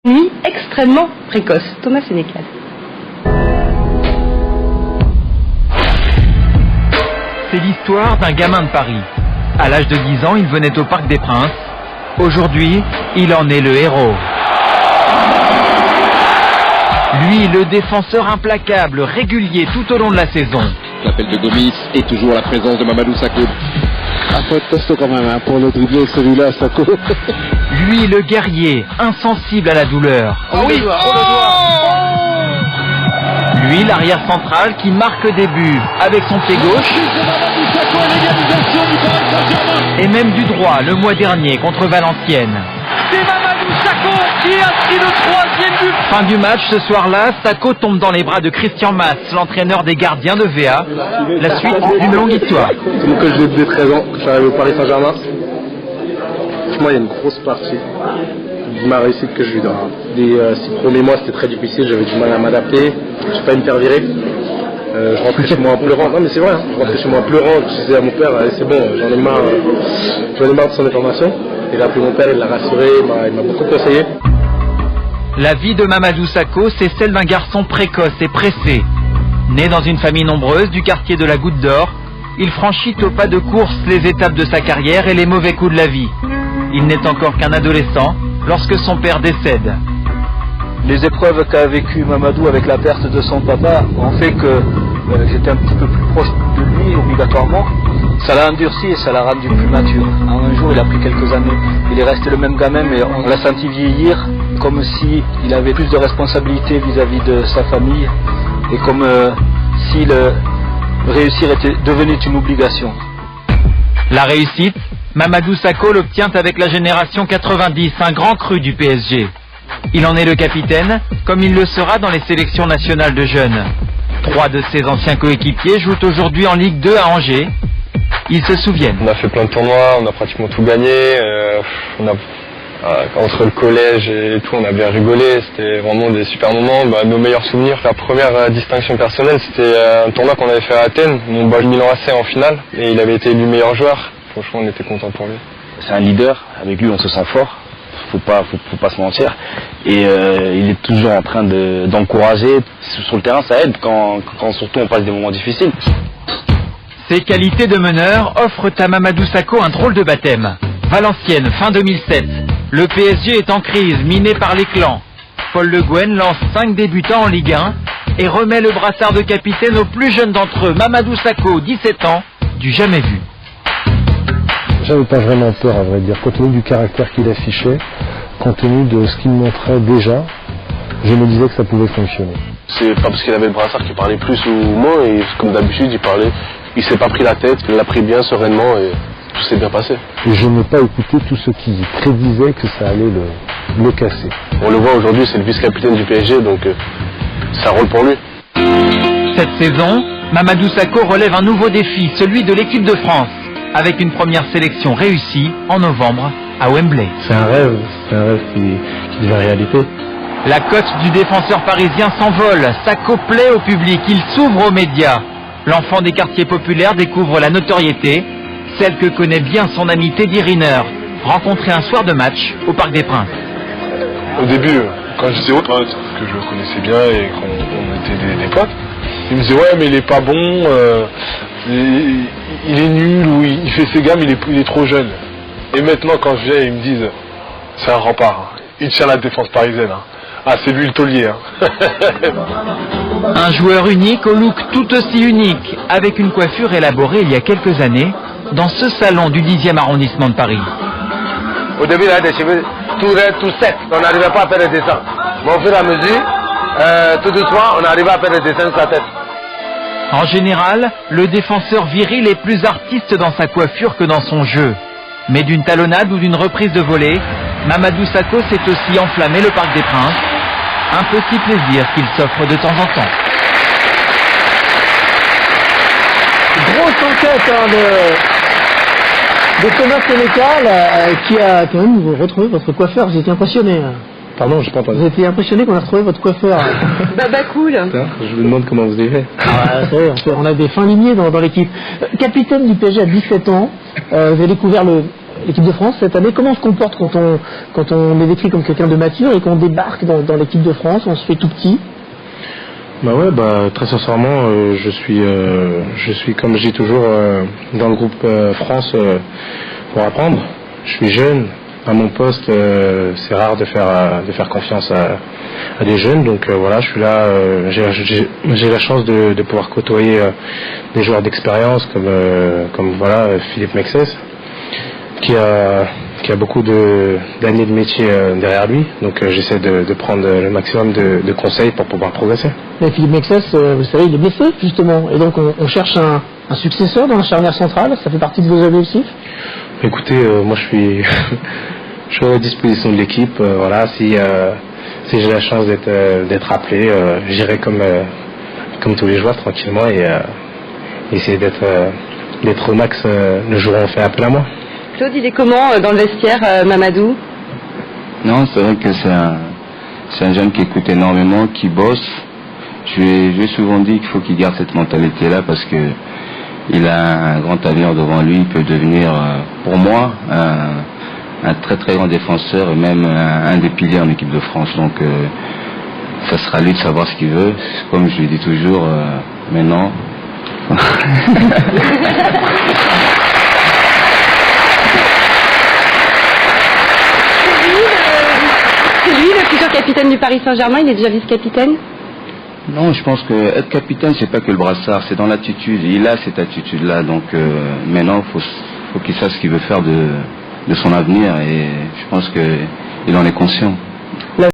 Nuit extrêmement précoce. Thomas Sénécal. C'est l'histoire d'un gamin de Paris. À l'âge de 10 ans, il venait au Parc des Princes. Aujourd'hui, il en est le héros. Lui, le défenseur implacable, régulier tout au long de la saison. L'appel de Gomis et toujours la présence de Mamadou Sakho. Faut être costaud quand même, hein, pour le dribbler celui-là, Sakho. Lui, le guerrier, insensible à la douleur. Oh oui, Lui, l'arrière central qui marque des buts avec son pied gauche. Et même du droit le mois dernier contre Valenciennes. C'est Mamadou Sakho qui inscrit le 3e but. Fin du match, ce soir-là, Sakho tombe dans les bras de Christian Mas, l'entraîneur des gardiens de VA. La suite d'une longue histoire. C'est moi que je l'ai dès 13 ans, quand je suis arrivé au Paris Saint-Germain. Franchement, il y a une grosse partie de ma réussite que je lui dois. Les 6 premiers mois, c'était très difficile, j'avais du mal à m'adapter. Je suis pas une faire virer. Je rentrais chez moi en pleurant. Non mais c'est vrai, hein. Je rentrais chez moi en pleurant. Je disais à mon père, allez, c'est bon, j'en ai marre de son information. Il a appelé mon père, il l'a rassuré, il m'a beaucoup conseillé. La vie de Mamadou Sakho, c'est celle d'un garçon précoce et pressé. Né dans une famille nombreuse du quartier de la Goutte d'Or, il franchit au pas de course les étapes de sa carrière et les mauvais coups de la vie. Il n'est encore qu'un adolescent lorsque son père décède. Les épreuves qu'a vécu Mamadou avec la perte de son papa ont fait que j'étais un petit peu plus proche de lui obligatoirement. Ça l'a endurci et ça l'a rendu plus mature. Un jour, il a pris quelques années. Il est resté le même gamin, mais on l'a senti vieillir, comme s'il avait plus de responsabilités vis-à-vis de sa famille, et comme si réussir était devenu une obligation. La réussite, Mamadou Sakho l'obtient avec la génération 90, un grand cru du PSG. Il en est le capitaine, comme il le sera dans les sélections nationales de jeunes. 3 de ses anciens coéquipiers jouent aujourd'hui en Ligue 2 à Angers. Ils se souviennent. On a fait plein de tournois, on a pratiquement tout gagné. Entre le collège et tout, on a bien rigolé. C'était vraiment des super moments. Nos meilleurs souvenirs, la première distinction personnelle, c'était un tournoi qu'on avait fait à Athènes. On bat le Milan AC en finale et il avait été élu meilleur joueur. Franchement, on était contents pour lui. C'est un leader. Avec lui, on se sent fort. Faut pas se mentir. Et il est toujours en train d'encourager. Sur le terrain, ça aide quand surtout on passe des moments difficiles. Ses qualités de meneur offrent à Mamadou Sakho un drôle de baptême. Valenciennes, fin 2007. Le PSG est en crise, miné par les clans. Paul Le Guen lance 5 débutants en Ligue 1 et remet le brassard de capitaine au plus jeune d'entre eux, Mamadou Sakho, 17 ans, du jamais vu. J'avais pas vraiment peur, à vrai dire, compte tenu du caractère qu'il affichait, compte tenu de ce qu'il montrait déjà, je me disais que ça pouvait fonctionner. C'est pas parce qu'il avait le brassard qu'il parlait plus ou moins, et comme d'habitude, il s'est pas pris la tête, il l'a pris bien, sereinement, et tout s'est bien passé. Et je n'ai pas écouté tous ceux qui prédisaient que ça allait le casser. On le voit aujourd'hui, c'est le vice-capitaine du PSG, donc c'est un rôle pour lui. Cette saison, Mamadou Sakho relève un nouveau défi, celui de l'équipe de France, avec une première sélection réussie en novembre à Wembley. C'est un rêve qui devient réalité. La cote du défenseur parisien s'envole, Sakho plaît au public, il s'ouvre aux médias. L'enfant des quartiers populaires découvre la notoriété, celle que connaît bien son ami Teddy Riner, rencontré un soir de match au Parc des Princes. Au début, quand je disais aux potes, que je le connaissais bien et qu'on était des potes, il me disait ouais mais il est pas bon, il est nul, ou il fait ses gammes, il est trop jeune. Et maintenant quand je viens, ils me disent c'est un rempart, il tient la défense parisienne. Ah, c'est lui le taulier. Un joueur unique au look tout aussi unique, avec une coiffure élaborée il y a quelques années dans ce salon du 10e arrondissement de Paris. Au début, il avait des cheveux tout raides, tout secs, on n'arrivait pas à faire des dessins. Mais au fur et à mesure, tout doucement, on arrivait à faire des dessins de sa tête. En général, le défenseur viril est plus artiste dans sa coiffure que dans son jeu. Mais d'une talonnade ou d'une reprise de volée, Mamadou Sakho s'est aussi enflammé le Parc des Princes. Un petit plaisir qu'il s'offre de temps en temps. Grosse enquête de Thomas Sénécal qui a quand même retrouvé votre coiffeur. Vous étiez impressionné. Pardon, je pas. Vous étiez impressionné qu'on a retrouvé votre coiffeur. Cool. Je me demande comment vous avez fait. On a des fins limiers dans l'équipe. Capitaine du PSG à 17 ans, vous avez découvert l'équipe de France cette année. Comment on se comporte quand on est décrit comme quelqu'un de mature et qu'on débarque dans l'équipe de France, on se fait tout petit? Bah ouais, très sincèrement, je suis comme je dis toujours dans le groupe France pour apprendre. Je suis jeune, à mon poste, c'est rare de faire confiance à des jeunes, donc voilà, je suis là, j'ai la chance de pouvoir côtoyer des joueurs d'expérience comme voilà Philippe Mexès, qui a beaucoup d'années de métier derrière lui, donc j'essaie de prendre le maximum de conseils pour pouvoir progresser. Mais Philippe Mexès, vous savez, il est blessé justement, et donc on cherche un successeur dans la charnière centrale. Ça fait partie de vos objectifs? Écoutez, moi je suis à la disposition de l'équipe. Voilà, si j'ai la chance d'être appelé, j'irai comme tous les joueurs tranquillement et essayer d'être au max le jour où on fait appel à moi. Claude, il est comment dans le vestiaire, Mamadou? Non, c'est vrai que c'est un jeune qui écoute énormément, qui bosse. Je lui ai souvent dit qu'il faut qu'il garde cette mentalité-là parce que il a un grand avenir devant lui. Il peut devenir, pour moi, un très très grand défenseur et même un des piliers en équipe de France. Donc, ça sera à lui de savoir ce qu'il veut. Comme je lui dis toujours, maintenant. C'est lui le futur capitaine du Paris Saint-Germain, il est déjà vice-capitaine? Non, je pense que être capitaine, c'est pas que le brassard, c'est dans l'attitude. Il a cette attitude-là, donc maintenant, faut qu'il sache ce qu'il veut faire de son avenir, et je pense qu'il en est conscient.